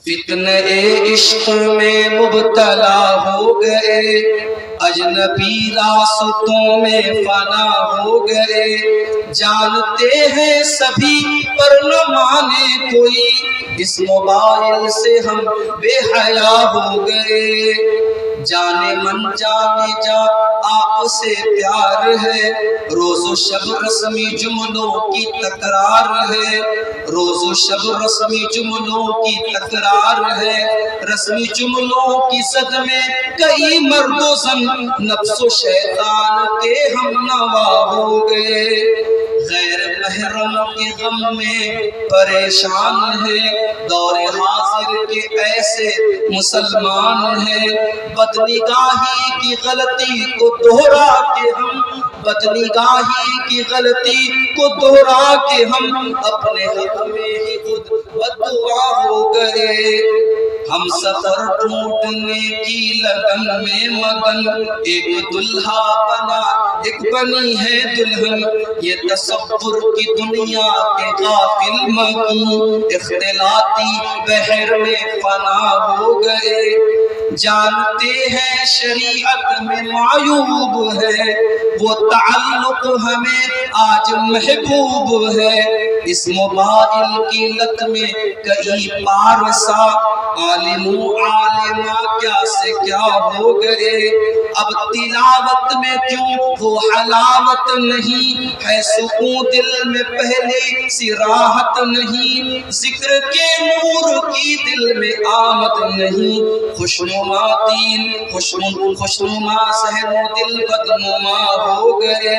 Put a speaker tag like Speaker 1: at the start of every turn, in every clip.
Speaker 1: فتنہ عشق میں مبتلا ہو گئے، اجنبی راستوں میں فنا ہو گئے، جانتے ہیں سبھی پر نہ مانے کوئی، اس موبائل سے ہم بے حیا ہو گئے، جانے من جانے جا آپ سے پیار ہے، روز و شب رسمی جملوں کی تکرار ہے، روز و شب رسمی جملوں کی تکرار ہے، رسمی جملوں کی زد میں کئی مرد و زن نفس و شیطان کے ہم نوا ہو گئے، غیر محرم کے غم میں پریشان ہے، دور حاضر کے ایسے مسلمان ہیں، بدنگاہی کی غلطی کو دہرا کے ہم، بدنگاہی کی غلطی کو دہرا کے ہم اپنے حق میں ہی خود بددعا ہو گئے، ہم سفر ٹوٹنے کی لگن میں مگن، ایک دلہا بنا ایک بنی ہے دلہن، یہ تصور کی دنیا کے غافل مگن، اختلاطی بحر میں فنا ہو گئے، جانتے ہیں شریعت میں معیوب ہے، وہ تعلق ہمیں آج محبوب ہے، اس موبائل کی لت میں کئی پارسا عالم و عالمہ کیا سے کیا ہو گئے، اب تلاوت میں کیوں وہ حلاوت نہیں ہے، سکون دل میں پہلے سی راحت نہیں، ذکر کے نور کی دل میں آمد نہیں، خوشنما دین خوشنما ذہن و دل بدنما ہو گئے،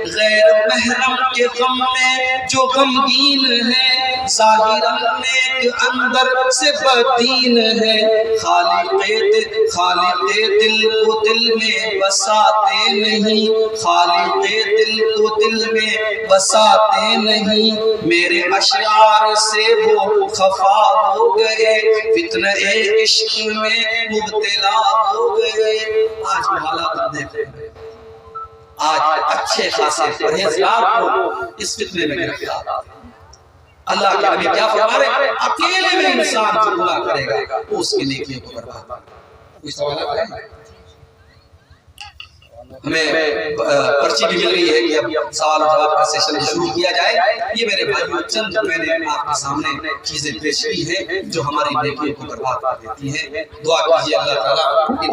Speaker 1: غیر محرم کے غم میں جو غمگین ہے، ظاہراً نیک اندر سے بدین ہے، خالق دل کو دل میں بساتے نہیں، خالق دل کو دل میں بساتے نہیں، میرے اشعار سے وہ خفا ہو گئے، فتنہ عشق میں مبتلا ہو گئے، آج حالات دیکھیں، آج اچھے خاصے پرہیزگار کو اس فتنے میں گرفتار، اللہ کے نبی کیا فرما رہے ہیں، اکیلے میں انسان جو گناہ کرے گا وہ اس کی نیکیوں کو برباد، کوئی سوال ہے؟ ہمیں پرچی بھی مل رہی ہے کہ اب سوال و جواب کا سیشن شروع کیا جائے، یہ میرے بھائیوں چند میں نے آپ کے سامنے چیزیں پیش کی ہیں جو ہماری نیکیوں کو برباد کر دیتی ہیں، دعا کیجیے اللہ تعالیٰ